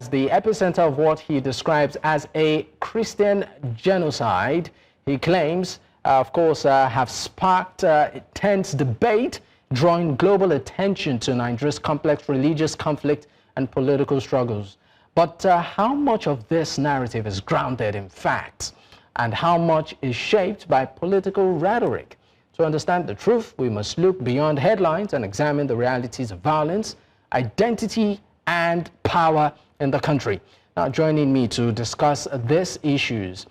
as the epicenter of what he describes as a Christian genocide. He claims, of course, have sparked intense debate, drawing global attention to Nigeria's complex religious conflict and political struggles. But how much of this narrative is grounded in facts, and how much is shaped by political rhetoric? To understand the truth, we must look beyond headlines and examine the realities of violence, identity, and power in the country. Now, joining me to discuss these issues,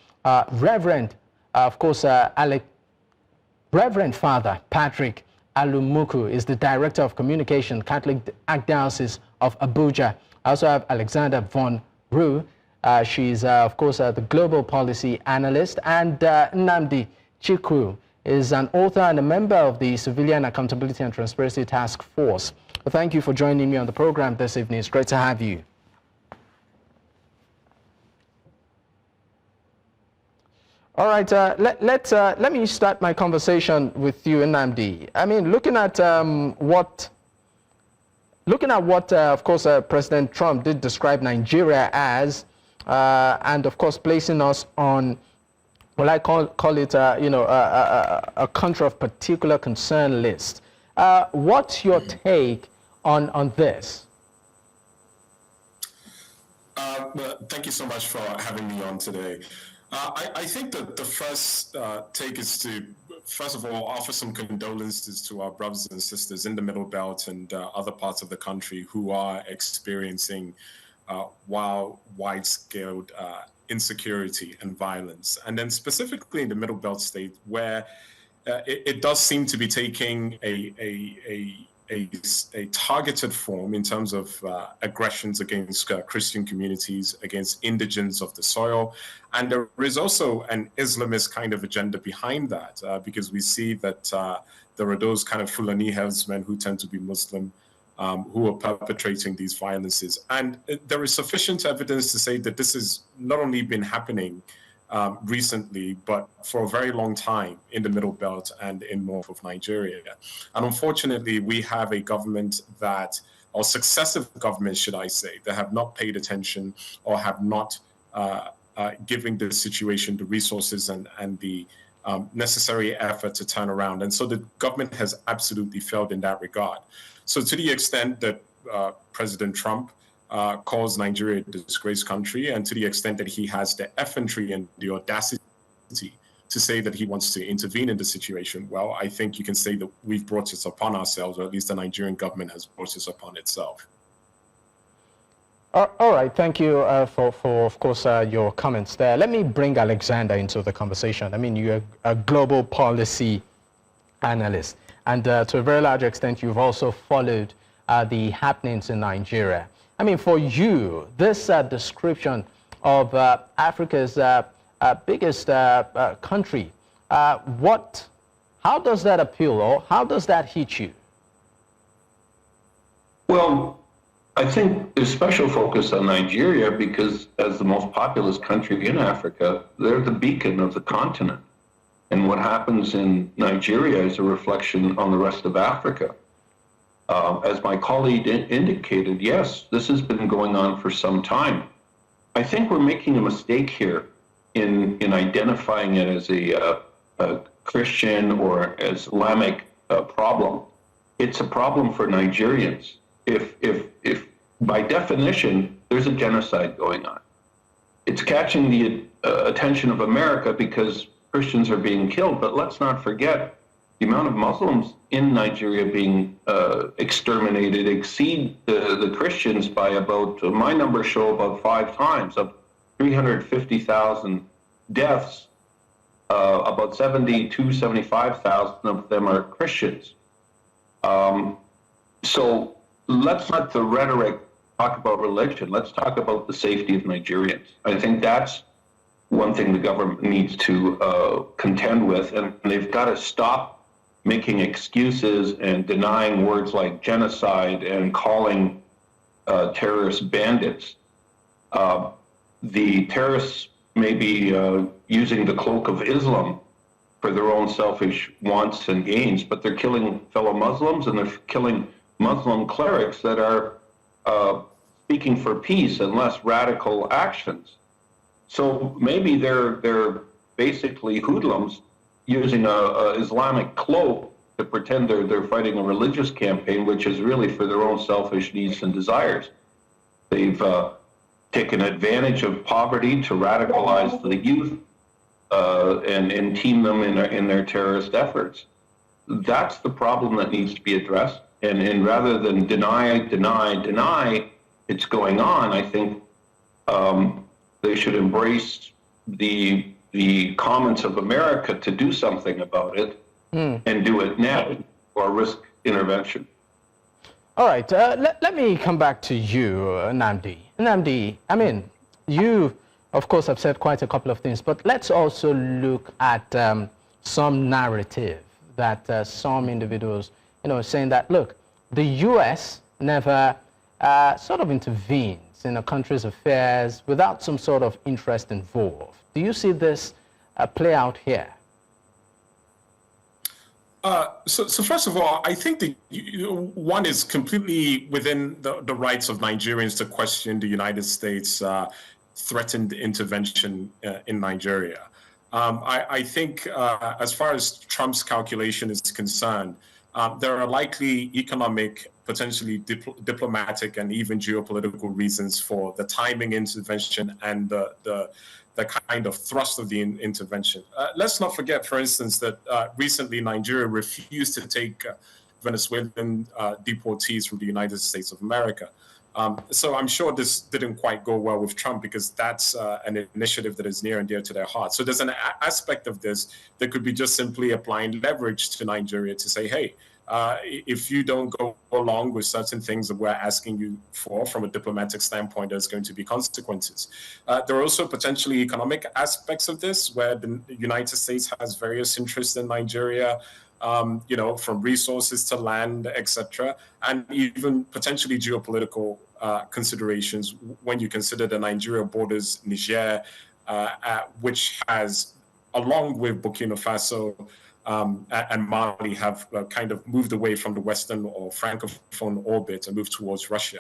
Reverend Father Patrick Alumuku is the Director of Communication, Catholic Archdiocese of Abuja. I also have Alexander von Rue. She's, of course, the Global Policy Analyst. And Nnamdi Chiekwu is an author and a member of the Civilian Accountability and Transparency Task Force. Well, thank you for joining me on the program this evening. It's great to have you. All right, let me start my conversation with you, Nnamdi. I mean, looking at what, of course, President Trump did describe Nigeria as, and of course, placing us on, well, I call it, a country of particular concern list. What's your take on this? Well, thank you so much for having me on today. I think that the first take is to, first of all, offer some condolences to our brothers and sisters in the Middle Belt and other parts of the country who are experiencing wide-scale insecurity and violence. And then specifically in the Middle Belt state, where it does seem to be taking a targeted form in terms of aggressions against Christian communities, against indigents of the soil. And there is also an Islamist kind of agenda behind that, because we see that there are those kind of Fulani herdsmen who tend to be Muslim, who are perpetrating these violences. And there is sufficient evidence to say that this has not only been happening recently, but for a very long time in the Middle Belt and in north of Nigeria. And unfortunately, we have a government that, or successive governments, should I say, that have not paid attention or have not given the situation the resources and the necessary effort to turn around. And so the government has absolutely failed in that regard. So to the extent that President Trump calls Nigeria a disgraced country, and to the extent that he has the effrontery and the audacity to say that he wants to intervene in the situation, well, I think you can say that we've brought this upon ourselves, or at least the Nigerian government has brought this upon itself. All right, thank you for of course, your comments there. Let me bring Alexander into the conversation. I mean, you're a global policy analyst, and to a very large extent, you've also followed the happenings in Nigeria. I mean, for you, this description of Africa's biggest country, how does that appeal, or how does that hit you? Well, I think there's special focus on Nigeria because as the most populous country in Africa, they're the beacon of the continent. And what happens in Nigeria is a reflection on the rest of Africa. As my colleague indicated, yes, this has been going on for some time. I think we're making a mistake here in identifying it as a Christian or Islamic problem. It's a problem for Nigerians. If by definition, there's a genocide going on. It's catching the attention of America because Christians are being killed, but let's not forget the amount of Muslims in Nigeria being exterminated exceed the Christians by about, my numbers show about 5 times, of 350,000 deaths, about 75,000 of them are Christians. So let's let the rhetoric talk about religion. Let's talk about the safety of Nigerians. I think that's one thing the government needs to contend with, and they've got to stop making excuses and denying words like genocide and calling terrorists bandits. The terrorists may be using the cloak of Islam for their own selfish wants and gains, but they're killing fellow Muslims, and they're killing Muslim clerics that are speaking for peace and less radical actions. So maybe they're basically hoodlums using a Islamic cloak to pretend they're fighting a religious campaign, which is really for their own selfish needs and desires. They've taken advantage of poverty to radicalize the youth and team them in their terrorist efforts. That's the problem that needs to be addressed. And rather than deny it's going on, I think they should embrace the comments of America to do something about it and do it now or risk intervention. All right, let me come back to you, Nnamdi. Nnamdi, I mean, you, of course, have said quite a couple of things, but let's also look at some narrative that some individuals, saying that, look, the U.S. never sort of intervenes in a country's affairs without some sort of interest involved. Do you see this play out here? So first of all, I think that one is completely within the rights of Nigerians to question the United States threatened intervention in Nigeria. I think as far as Trump's calculation is concerned, there are likely economic, potentially diplomatic, and even geopolitical reasons for the timing intervention and the kind of thrust of the intervention. Let's not forget, for instance, that recently Nigeria refused to take Venezuelan deportees from the United States of America. So I'm sure this didn't quite go well with Trump because that's an initiative that is near and dear to their heart. So there's an aspect of this that could be just simply applying leverage to Nigeria to say, hey, if you don't go along with certain things that we're asking you for from a diplomatic standpoint, there's going to be consequences. There are also potentially economic aspects of this where the United States has various interests in Nigeria, from resources to land, etc., and even potentially geopolitical considerations when you consider the Nigeria borders Niger, which has, along with Burkina Faso, and Mali have kind of moved away from the Western or Francophone orbit and moved towards Russia.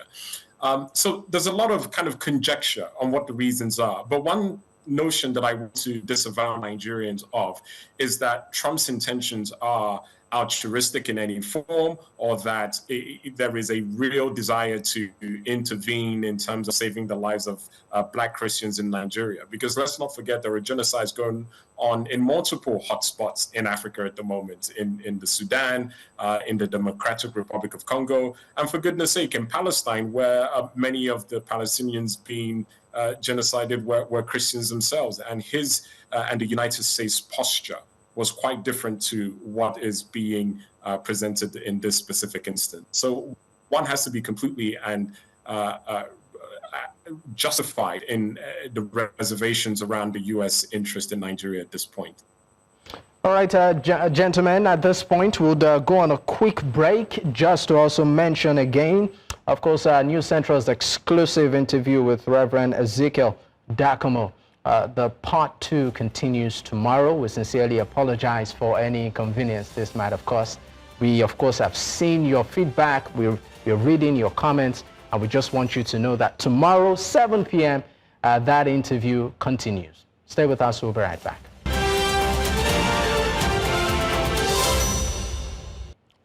So there's a lot of kind of conjecture on what the reasons are. But one notion that I want to disavow Nigerians of is that Trump's intentions are altruistic in any form, or that there is a real desire to intervene in terms of saving the lives of Black Christians in Nigeria. Because let's not forget there are genocides going on in multiple hotspots in Africa at the moment, in the Sudan, in the Democratic Republic of Congo, and for goodness sake, in Palestine, where many of the Palestinians being genocided were Christians themselves. And and the United States posture was quite different to what is being presented in this specific instance. So one has to be completely and justified in the reservations around the U.S. interest in Nigeria at this point. All right, gentlemen, at this point, we'll go on a quick break just to also mention again, of course, News Central's exclusive interview with Reverend Ezekiel Dakomo. The part 2 continues tomorrow. We sincerely apologize for any inconvenience this might have caused. We, of course, have seen your feedback. We're reading your comments, and we just want you to know that tomorrow, 7 p.m., that interview continues. Stay with us. We'll be right back.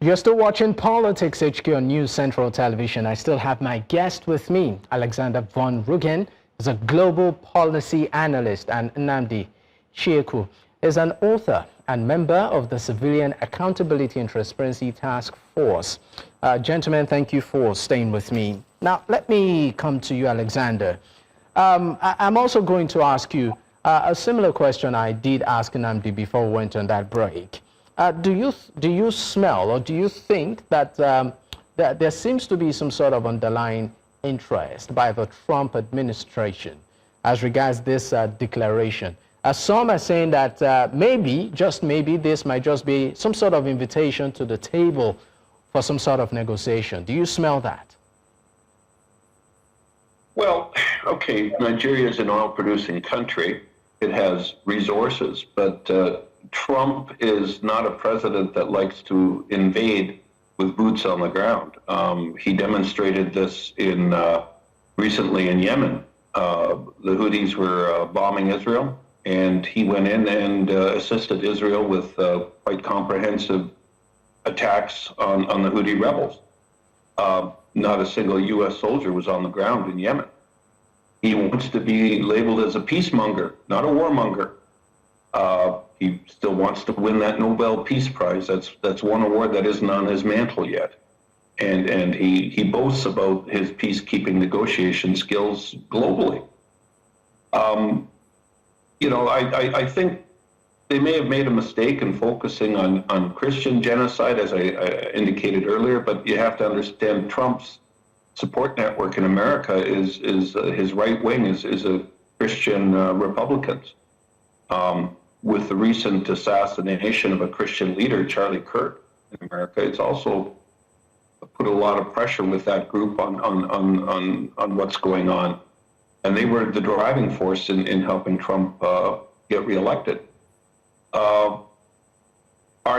You're still watching Politics HQ on News Central Television. I still have my guest with me, Alexander von Rugen. Is a global policy analyst, and Nnamdi Chiekwu is an author and member of the Civilian Accountability and Transparency Task Force. Gentlemen, thank you for staying with me. Now, let me come to you, Alexander. I'm also going to ask you a similar question I did ask Nnamdi before we went on that break. Do you smell, or do you think that, that there seems to be some sort of underlying interest by the Trump administration as regards this declaration? Some are saying that maybe, just maybe, this might just be some sort of invitation to the table for some sort of negotiation. Do you smell that? Well, okay, Nigeria is an oil-producing country. It has resources, but Trump is not a president that likes to invade with boots on the ground. He demonstrated this in recently in Yemen. The Houthis were bombing Israel, and he went in and assisted Israel with quite comprehensive attacks on the Houthi rebels. Not a single U.S. soldier was on the ground in Yemen. He wants to be labeled as a peacemonger, not a warmonger. He still wants to win that Nobel Peace Prize. That's one award that isn't on his mantle yet. And he boasts about his peacekeeping negotiation skills globally. I think they may have made a mistake in focusing on Christian genocide, as I indicated earlier, but you have to understand Trump's support network in America is his right wing is a Christian Republicans. With the recent assassination of a Christian leader, Charlie Kirk, in America, it's also put a lot of pressure with that group on what's going on. And they were the driving force in helping Trump get reelected. Are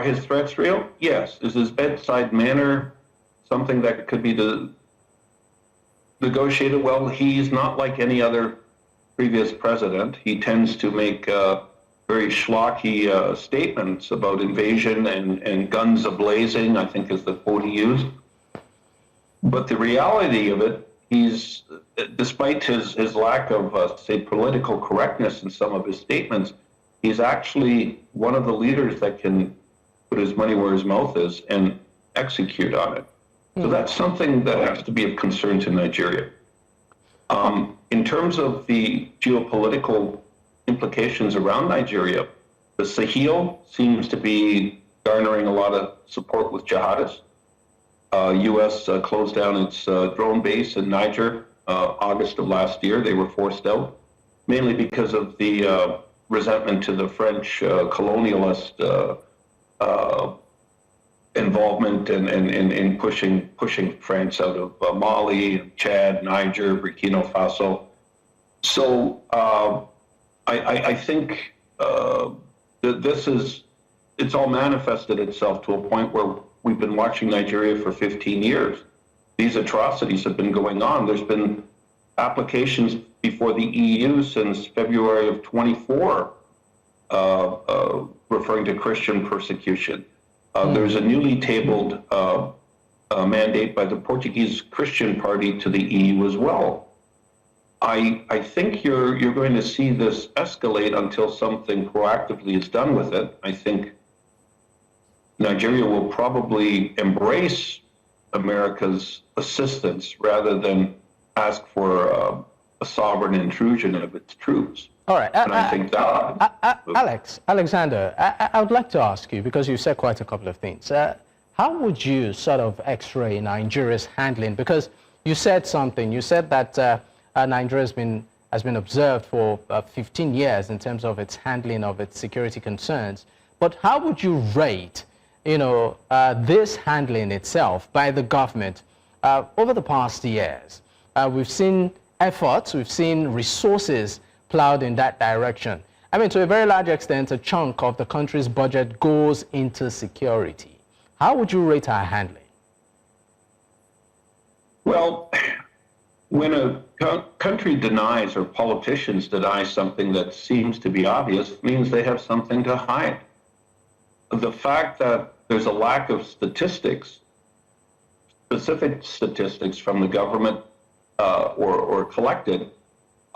his threats real? Yes. Is his bedside manner something that could be negotiated? Well, he's not like any other previous president. He tends to make very schlocky statements about invasion and guns a-blazing, I think is the quote he used. But the reality of it, he's, despite his lack of, say, political correctness in some of his statements, he's actually one of the leaders that can put his money where his mouth is and execute on it. So that's something that has to be of concern to Nigeria. In terms of the geopolitical implications around Nigeria, the Sahel seems to be garnering a lot of support with jihadists. U.S. closed down its drone base in Niger August of last year. They were forced out, mainly because of the resentment to the French colonialist involvement in pushing France out of Mali, Chad, Niger, Burkina Faso. So I think that it's all manifested itself to a point where we've been watching Nigeria for 15 years. These atrocities have been going on. There's been applications before the EU since February of 24 referring to Christian persecution. There's a newly tabled mandate by the Portuguese Christian Party to the EU as well. I think you're going to see this escalate until something proactively is done with it. I think Nigeria will probably embrace America's assistance rather than ask for a sovereign intrusion of its troops. All right. And I think that... Alexander, I would like to ask you, because you said quite a couple of things. How would you sort of x-ray Nigeria's handling? Because you said something. You said that Nigeria has been observed for 15 years in terms of its handling of its security concerns. But how would you rate, this handling itself by the government over the past years? We've seen efforts, we've seen resources plowed in that direction. I mean, to a very large extent, a chunk of the country's budget goes into security. How would you rate our handling? Well, when a country denies or politicians deny something that seems to be obvious means they have something to hide. The fact that there's a lack of statistics, specific statistics from the government or collected,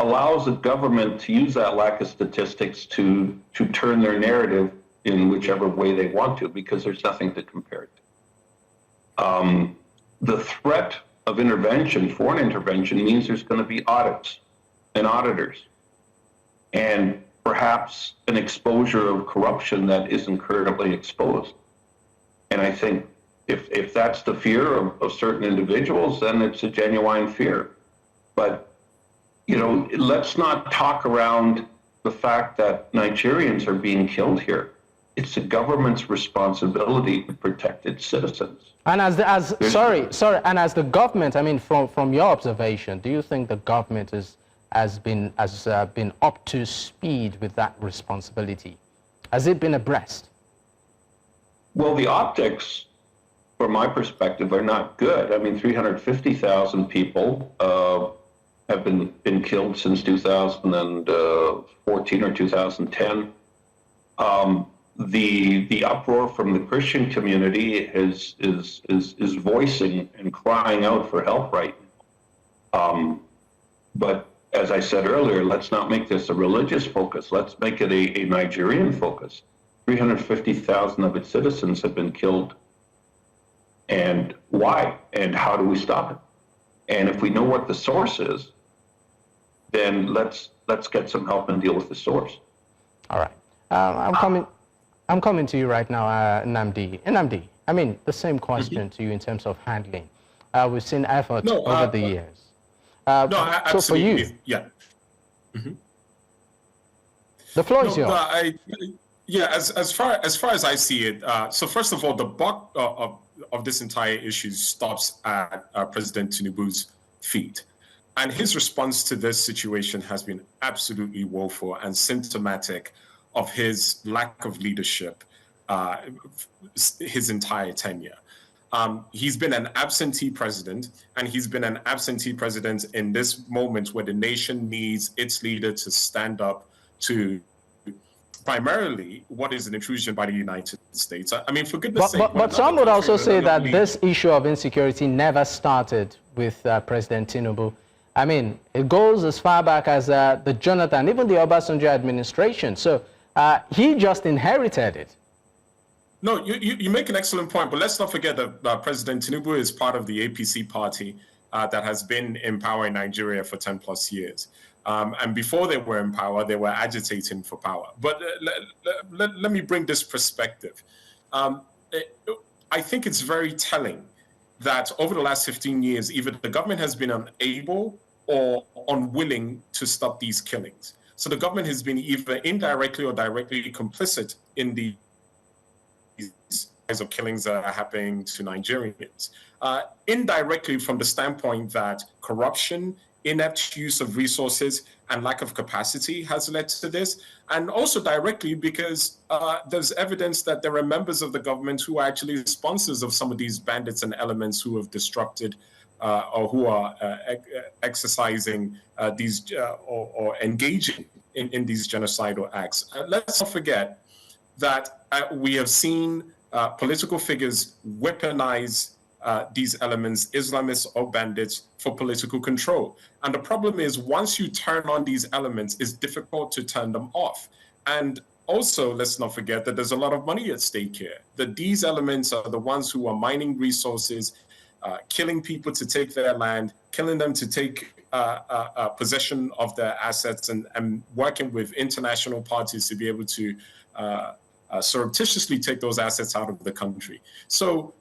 allows the government to use that lack of statistics to turn their narrative in whichever way they want to, because there's nothing to compare it to. The threat of intervention, foreign intervention, means there's going to be audits and auditors, and perhaps an exposure of corruption that isn't currently exposed. And I think if that's the fear of certain individuals, then it's a genuine fear. But let's not talk around the fact that Nigerians are being killed here. It's the government's responsibility to protect its citizens. And and as the government, I mean, from your observation, do you think the government has been up to speed with that responsibility? Has it been abreast? Well, the optics, from my perspective, are not good. I mean, 350,000 people have been killed since 2014 or 2010. The uproar from the Christian community is voicing and crying out for help right now. But as I said earlier, let's not make this a religious focus. Let's make it a Nigerian focus. 350,000 of its citizens have been killed. And why? And how do we stop it? And if we know what the source is, then let's get some help and deal with the source. All right. I'm coming to you right now, Nnamdi. Nnamdi, I mean, the same question to you in terms of handling. We've seen efforts over the years. Absolutely. So for you, yeah. The floor is yours. As far as I see it, so first of all, the buck of this entire issue stops at President Tinubu's feet. And his response to this situation has been absolutely woeful and symptomatic of his lack of leadership his entire tenure. He's been an absentee president, and he's been an absentee president in this moment where the nation needs its leader to stand up to primarily what is an intrusion by the United States. I mean, for goodness sake. But some would also say that this issue of insecurity never started with President Tinubu. I mean, it goes as far back as the Jonathan, even the Obasanjo administration. So he just inherited it. No, you make an excellent point, but let's not forget that President Tinubu is part of the APC party that has been in power in Nigeria for 10 plus years. And before they were in power, they were agitating for power. But let me bring this perspective. I think it's very telling that over the last 15 years, either the government has been unable or unwilling to stop these killings. So the government has been either indirectly or directly complicit in the of killings that are happening to Nigerians. Indirectly from the standpoint that corruption, inept use of resources, and lack of capacity has led to this, and also directly because there's evidence that there are members of the government who are actually sponsors of some of these bandits and elements who have disrupted or who are exercising these or engaging in these genocidal acts. Let's not forget that we have seen political figures weaponize these elements, Islamists or bandits, for political control. And the problem is, once you turn on these elements, it's difficult to turn them off. And also, let's not forget that there's a lot of money at stake here, that these elements are the ones who are mining resources, killing people to take their land, killing them to take possession of their assets, and working with international parties to be able to surreptitiously take those assets out of the country. So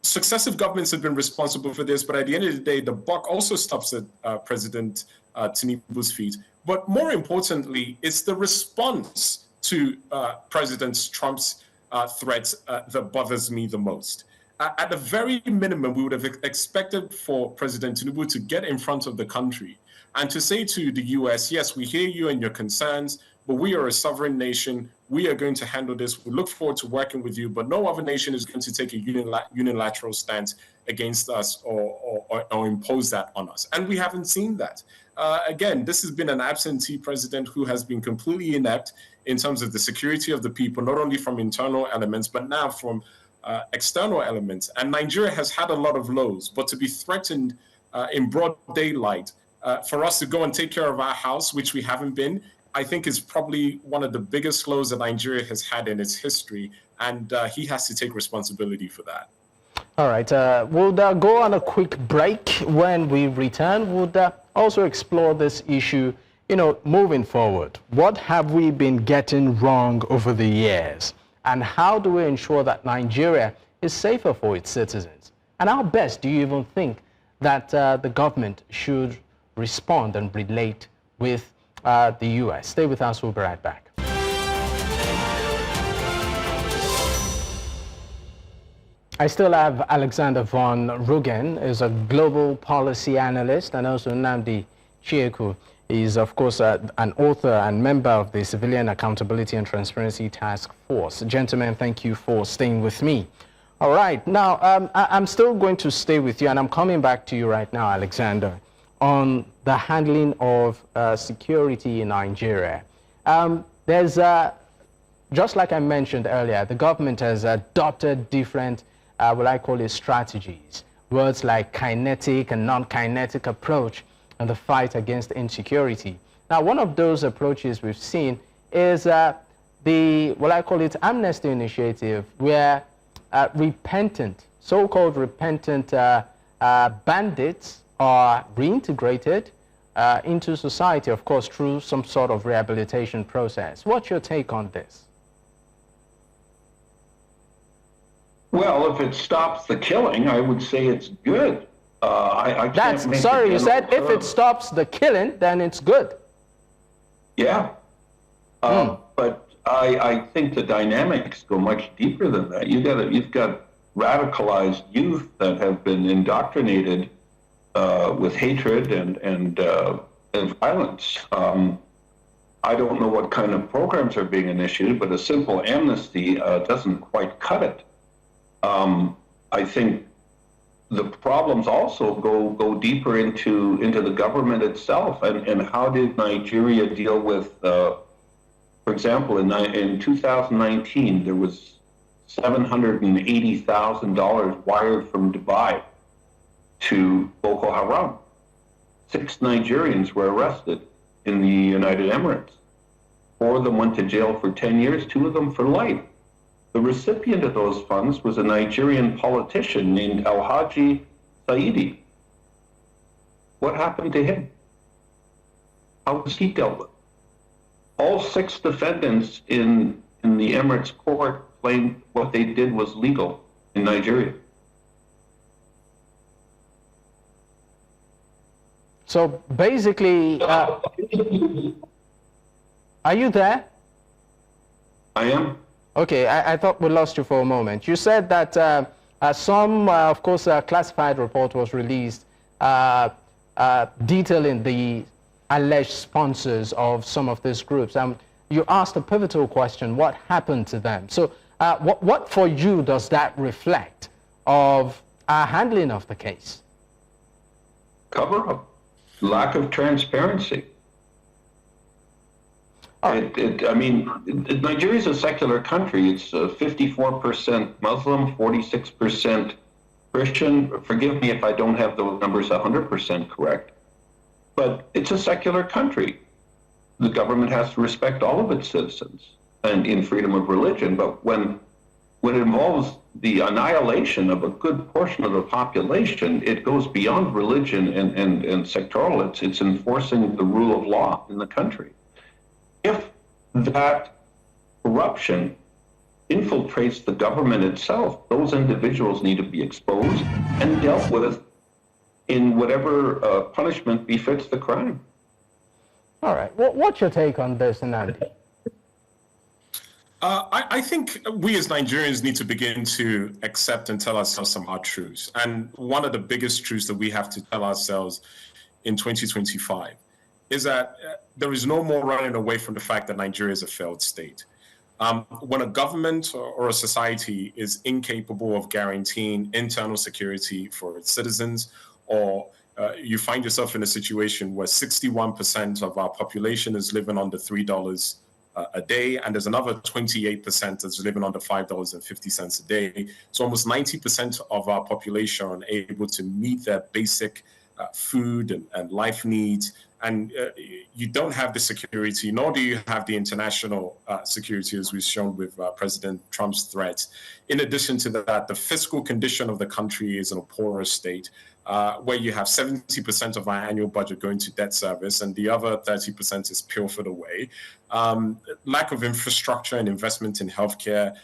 successive governments have been responsible for this, but at the end of the day, the buck also stops at President Tinubu's feet. But more importantly, it's the response to President Trump's threats that bothers me the most. At the very minimum, we would have expected for President Tinubu to get in front of the country and to say to the US, yes, we hear you and your concerns, but we are a sovereign nation. We are going to handle this. We look forward to working with you, but no other nation is going to take a unilateral stance against us or impose that on us. And we haven't seen that. Again, this has been an absentee president who has been completely inept in terms of the security of the people, not only from internal elements, but now from external elements. And Nigeria has had a lot of lows, but to be threatened in broad daylight, for us to go and take care of our house, which we haven't been, I think is probably one of the biggest lows that Nigeria has had in its history, and he has to take responsibility for that. All right, we'll go on a quick break. When we return, we'll also explore this issue, moving forward. What have we been getting wrong over the years? And how do we ensure that Nigeria is safer for its citizens? And how best do you even think that the government should respond and relate with the U.S.? Stay with us, we'll be right back. I still have Alexander von Rugen, is a global policy analyst, and also Nnamdi Chiekwu is, of course, an author and member of the Civilian Accountability and Transparency Task Force. Gentlemen, thank you for staying with me. All right, now I'm still going to stay with you, and I'm coming back to you right now, Alexander. on the handling of security in Nigeria. There's, just like I mentioned earlier, the government has adopted different, what I call it, strategies. Words like kinetic and non-kinetic approach in the fight against insecurity. Now, one of those approaches we've seen is the, what I call it, amnesty initiative, where repentant, so-called repentant bandits are reintegrated into society, of course, through some sort of rehabilitation process. What's your take on this? Well, if it stops the killing, I would say it's good. I can't make sorry, you said if it stops the killing, then it's good. Yeah. But I think the dynamics go much deeper than that. You've got radicalized youth that have been indoctrinated with hatred and violence. I don't know what kind of programs are being initiated, but a simple amnesty doesn't quite cut it. I think the problems also go deeper into the government itself, and how did Nigeria deal with, for example, in 2019, there was $780,000 wired from Dubai to Boko Haram. 6 Nigerians were arrested in the United Emirates. 4 of them went to jail for 10 years, 2 of them for life. The recipient of those funds was a Nigerian politician named Alhaji Saidi. What happened to him? How was he dealt with? All 6 defendants in the Emirates court claimed what they did was legal in Nigeria. So basically, are you there? I am. Okay, I thought we lost you for a moment. You said that some, of course, a classified report was released detailing the alleged sponsors of some of these groups. You asked a pivotal question: what happened to them? So, what for you does that reflect of our handling of the case? Cover up, lack of transparency. I mean, Nigeria is a secular country. It's 54% Muslim, 46% Christian. Forgive me if I don't have those numbers 100% correct. But it's a secular country. The government has to respect all of its citizens and in freedom of religion. But when it involves the annihilation of a good portion of the population, it goes beyond religion and sectoral. It's enforcing the rule of law in the country. If that corruption infiltrates the government itself, those individuals need to be exposed and dealt with in whatever punishment befits the crime. All right. What's your take on this, Nnamdi? I think we as Nigerians need to begin to accept and tell ourselves some hard truths. And one of the biggest truths that we have to tell ourselves in 2025 is that there is no more running away from the fact that Nigeria is a failed state. When a government or a society is incapable of guaranteeing internal security for its citizens, or you find yourself in a situation where 61% of our population is living under $3 a day, and there's another 28% that's living under $5.50 a day. So almost 90% of our population are unable to meet their basic food and life needs. And you don't have the security, nor do you have the international security, as we've shown with President Trump's threats. In addition to that, the fiscal condition of the country is in a poorer state, where you have 70% of our annual budget going to debt service, and the other 30% is pilfered away. Lack of infrastructure and investment in healthcare,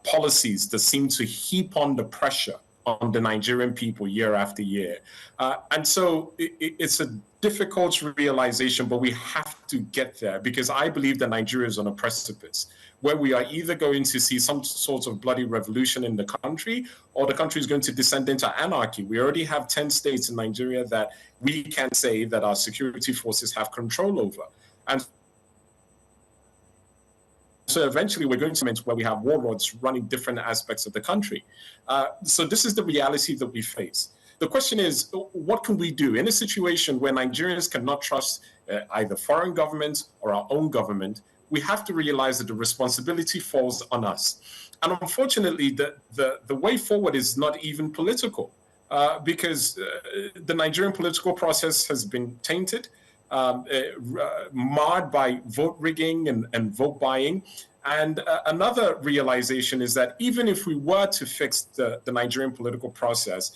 policies that seem to heap on the pressure on the Nigerian people year after year. And so it's a difficult realization, but we have to get there, because I believe that Nigeria is on a precipice where we are either going to see some sort of bloody revolution in the country, or the country is going to descend into anarchy. We already have 10 states in Nigeria that we can say that our security forces have control over. And so eventually we're going to a moment where we have warlords running different aspects of the country. So this is the reality that we face. The question is, what can we do in a situation where Nigerians cannot trust either foreign governments or our own government? We have to realize that the responsibility falls on us. And unfortunately, the way forward is not even political, because the Nigerian political process has been tainted, marred by vote rigging and vote buying. And another realization is that even if we were to fix the Nigerian political process,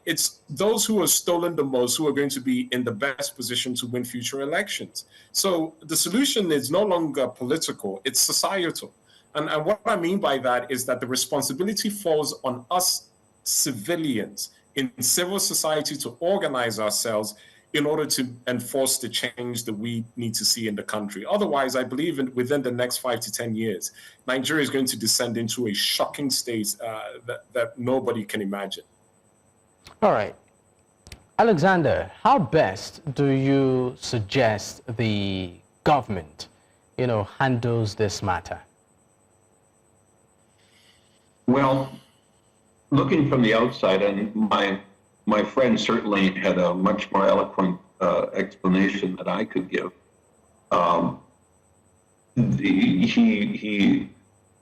it's those who have stolen the most who are going to be in the best position to win future elections. So the solution is no longer political, it's societal. And what I mean by that is that the responsibility falls on us civilians in civil society to organize ourselves in order to enforce the change that we need to see in the country. Otherwise, I believe within the next 5 to 10 years, Nigeria is going to descend into a shocking state that nobody can imagine. All right. Alexander, how best do you suggest the government, handles this matter? Well, looking from the outside, and my friend certainly had a much more eloquent explanation that I could give.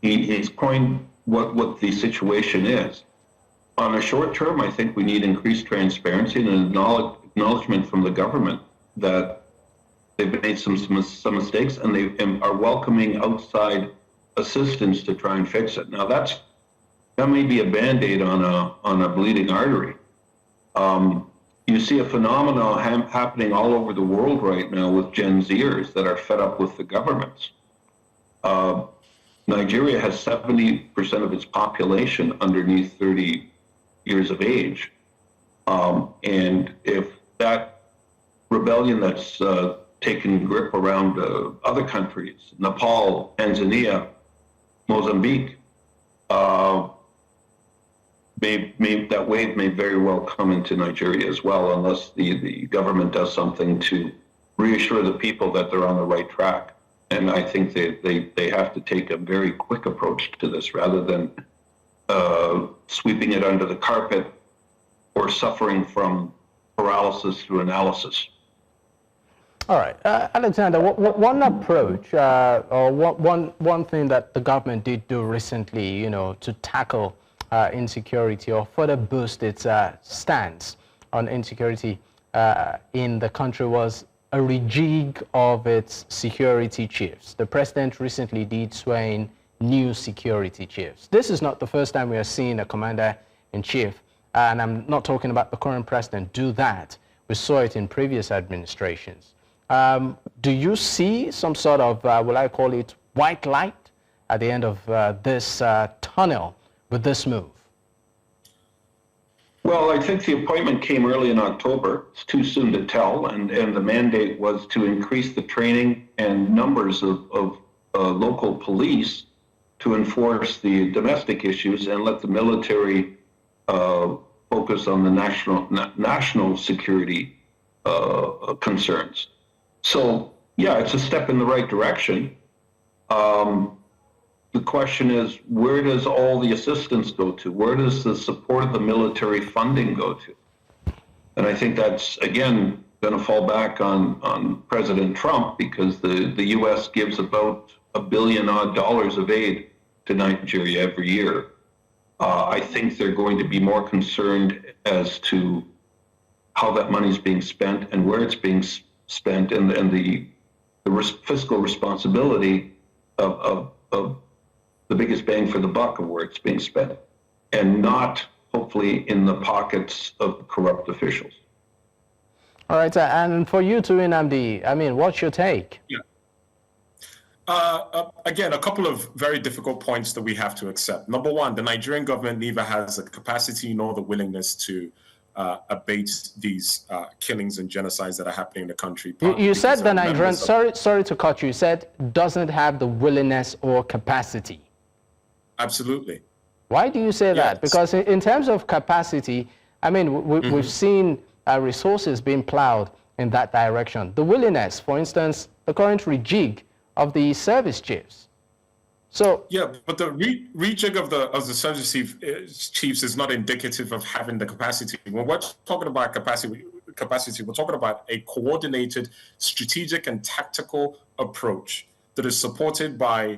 He's coined what the situation is. On a short term, I think we need increased transparency and acknowledgement from the government that they've made some mistakes, and they are welcoming outside assistance to try and fix it. Now that may be a Band-Aid on a bleeding artery. You see a phenomenon happening all over the world right now with Gen Zers that are fed up with the governments. Nigeria has 70% of its population underneath 30 years of age. And if that rebellion that's taken grip around other countries, Nepal, Tanzania, Mozambique, that wave may very well come into Nigeria as well, unless the government does something to reassure the people that they're on the right track. And I think they have to take a very quick approach to this rather than sweeping it under the carpet or suffering from paralysis through analysis. All right, Alexander, one approach or one thing that the government did do recently, to tackle insecurity or further boost its stance on insecurity in the country was a rejig of its security chiefs. The president recently did swear in new security chiefs. This is not the first time we are seeing a commander-in-chief, and I'm not talking about the current president, do that. We saw it in previous administrations. Do you see some sort of, will I call it, white light at the end of this tunnel with this move? Well, I think the appointment came early in October. It's too soon to tell, and the mandate was to increase the training and numbers of local police to enforce the domestic issues and let the military focus on the national security concerns. So, yeah, it's a step in the right direction. The question is, where does all the assistance go to? Where does the support of the military funding go to? And I think that's, again, going to fall back on President Trump, because the U.S. gives about $1 billion odd of aid to Nigeria every year. I think they're going to be more concerned as to how that money is being spent and where it's being spent, and the fiscal responsibility of the biggest bang for the buck of where it's being spent, and not hopefully in the pockets of corrupt officials. All right, and for you too, Nnamdi, I mean, what's your take? Yeah. Again, a couple of very difficult points that we have to accept. Number one, the Nigerian government neither has the capacity nor the willingness to abate these killings and genocides that are happening in the country. You said the Nigerian, sorry to cut you, you said doesn't have the willingness or capacity. Absolutely. Why do you say that? Because in terms of capacity, I mean, we've seen resources being plowed in that direction. The willingness, for instance, the current rejig of the service chiefs. So yeah, but the rejig of the service chiefs is not indicative of having the capacity. When we're talking about capacity, we're talking about a coordinated, strategic, and tactical approach that is supported by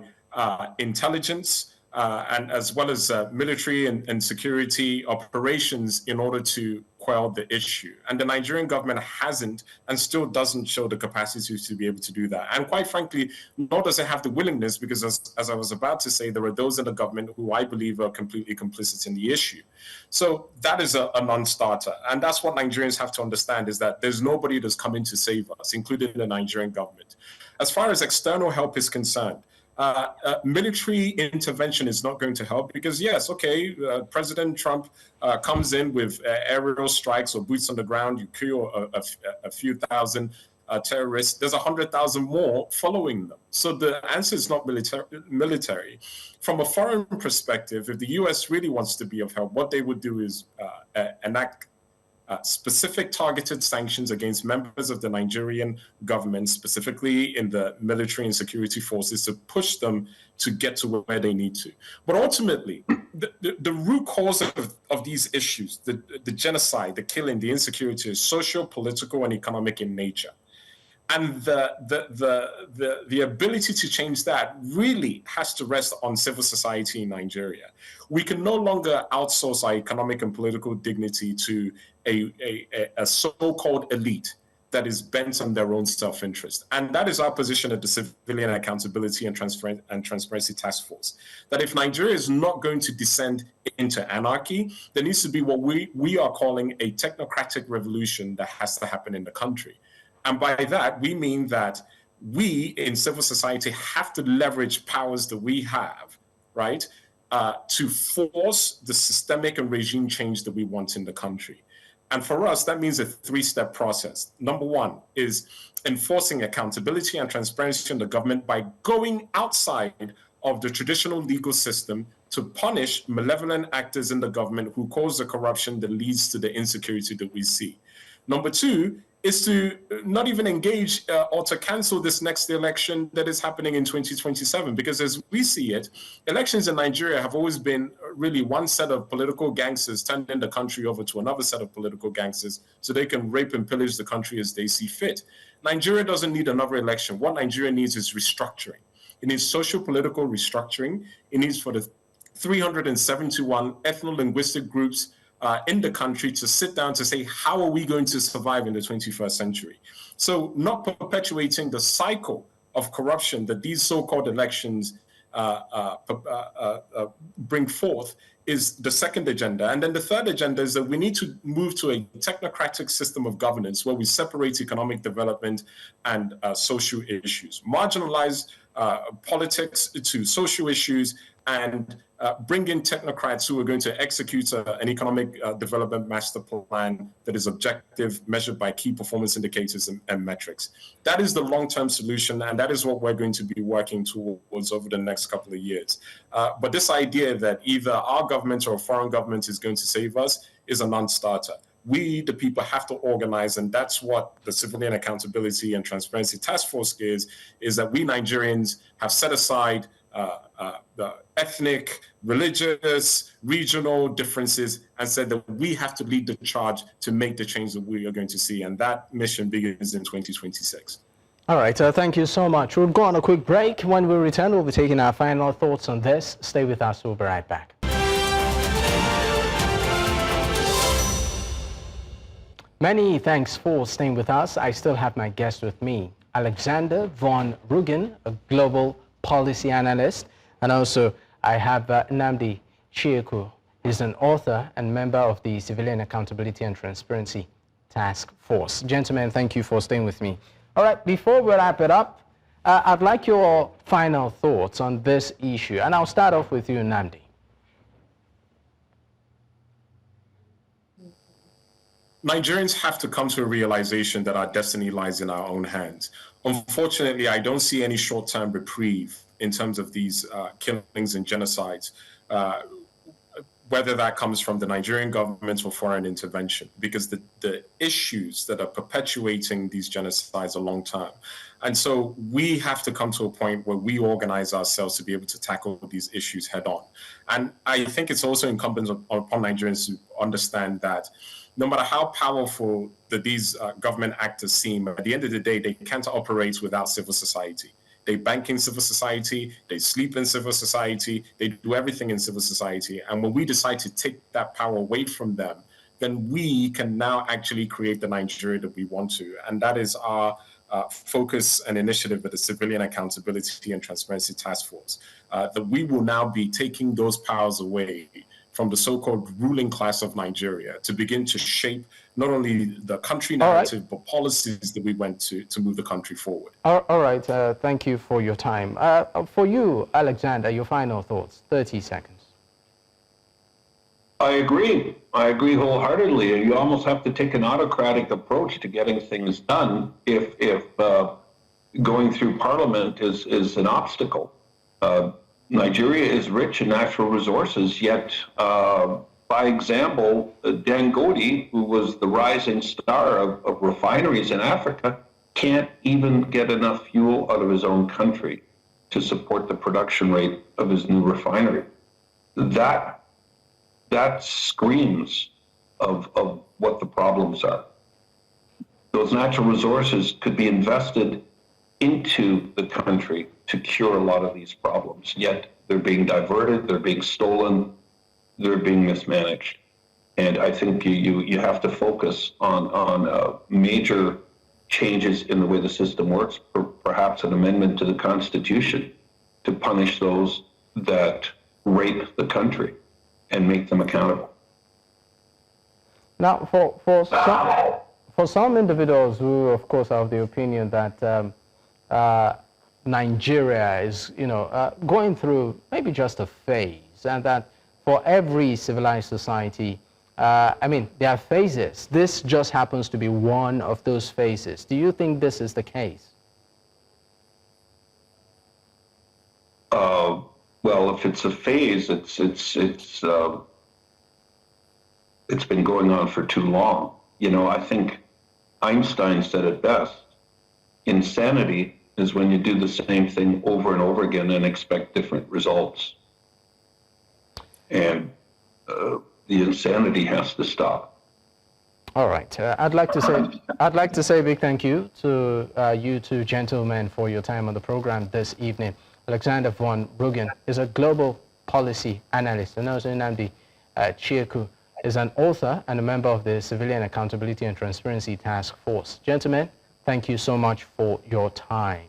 intelligence and as well as military and security operations in order to quell the issue. And the Nigerian government hasn't and still doesn't show the capacity to be able to do that. And quite frankly, nor does it have the willingness, because as I was about to say, there are those in the government who I believe are completely complicit in the issue. So that is a non-starter. And that's what Nigerians have to understand, is that there's nobody that's coming to save us, including the Nigerian government. As far as external help is concerned, military intervention is not going to help, because yes, okay, President Trump comes in with aerial strikes or boots on the ground, you kill a few thousand terrorists, there's 100,000 more following them. So the answer is not military. From a foreign perspective, if the US really wants to be of help, what they would do is enact specific targeted sanctions against members of the Nigerian government, specifically in the military and security forces, to push them to get to where they need to. But ultimately, the root cause of these issues, the genocide, the killing, the insecurity, is social, political, and economic in nature. And the ability to change that really has to rest on civil society in Nigeria. We can no longer outsource our economic and political dignity to a so-called elite that is bent on their own self-interest. And that is our position at the Civilian Accountability and Transparency Task Force. That if Nigeria is not going to descend into anarchy, there needs to be what we are calling a technocratic revolution that has to happen in the country. And by that, we mean that we in civil society have to leverage powers that we have, right, to force the systemic and regime change that we want in the country. And for us, that means a three-step process. Number one is enforcing accountability and transparency in the government by going outside of the traditional legal system to punish malevolent actors in the government who cause the corruption that leads to the insecurity that we see. Number two is to not even engage or to cancel this next election that is happening in 2027. Because as we see it, elections in Nigeria have always been really one set of political gangsters turning the country over to another set of political gangsters so they can rape and pillage the country as they see fit. Nigeria doesn't need another election. What Nigeria needs is restructuring. It needs social-political restructuring. It needs for the 371 ethno-linguistic groups in the country to sit down to say, how are we going to survive in the 21st century? So not perpetuating the cycle of corruption that these so-called elections bring forth is the second agenda. And then the third agenda is that we need to move to a technocratic system of governance where we separate economic development and social issues, marginalize politics to social issues, and bring in technocrats who are going to execute an economic development master plan that is objective, measured by key performance indicators and metrics. That is the long-term solution, and that is what we're going to be working towards over the next couple of years. But this idea that either our government or a foreign government is going to save us is a non-starter. We, the people, have to organize, and that's what the Civilian Accountability and Transparency Task Force is that we Nigerians have set aside the ethnic, religious, regional differences and said that we have to lead the charge to make the change that we are going to see. And that mission begins in 2026. All right, thank you so much. We'll go on a quick break. When we return, we'll be taking our final thoughts on this. Stay with us. We'll be right back. Many thanks for staying with us. I still have my guest with me, Alexander von Rugen, a global policy analyst, and also I have Nnamdi Chiekwu. He's an author and member of the Civilian Accountability and Transparency Task Force. Gentlemen, thank you for staying with me. All right, before we wrap it up, I'd like your final thoughts on this issue, and I'll start off with you, Nnamdi. Nigerians have to come to a realization that our destiny lies in our own hands. Unfortunately, I don't see any short-term reprieve in terms of these killings and genocides. whether that comes from the Nigerian government or foreign intervention, because the issues that are perpetuating these genocides are long term. And so we have to come to a point where we organize ourselves to be able to tackle these issues head on. And I think it's also incumbent upon Nigerians to understand that no matter how powerful these government actors seem, at the end of the day, they can't operate without civil society. They bank in civil society, they sleep in civil society, they do everything in civil society. And when we decide to take that power away from them, then we can now actually create the Nigeria that we want to. And that is our focus and initiative with the Civilian Accountability and Transparency Task Force, that we will now be taking those powers away from the so-called ruling class of Nigeria to begin to shape not only the country narrative, but policies that we want to move the country forward. All right, thank you for your time. For you, Alexander, your final thoughts, 30 seconds. I agree wholeheartedly. You almost have to take an autocratic approach to getting things done if going through Parliament is an obstacle. Nigeria is rich in natural resources, yet, by example, Dangote, who was the rising star of refineries in Africa, can't even get enough fuel out of his own country to support the production rate of his new refinery. That screams of what the problems are. Those natural resources could be invested into the country to cure a lot of these problems, yet they're being diverted, they're being stolen, they're being mismanaged. And I think you have to focus on major changes in the way the system works, perhaps an amendment to the Constitution to punish those that rape the country and make them accountable. Now, for some individuals who, of course, are of the opinion that Nigeria is, going through maybe just a phase, and that for every civilized society, there are phases. This just happens to be one of those phases. Do you think this is the case? Well, if it's a phase, it's been going on for too long. I think Einstein said it best. Insanity is when you do the same thing over and over again and expect different results. And the insanity has to stop. All right. I'd like to say a big thank you to you two gentlemen for your time on the program this evening. Alexander von Rugen is a global policy analyst, and also Nnamdi Chiekwu is an author and a member of the Civilian Accountability and Transparency Task Force. Gentlemen, thank you so much for your time.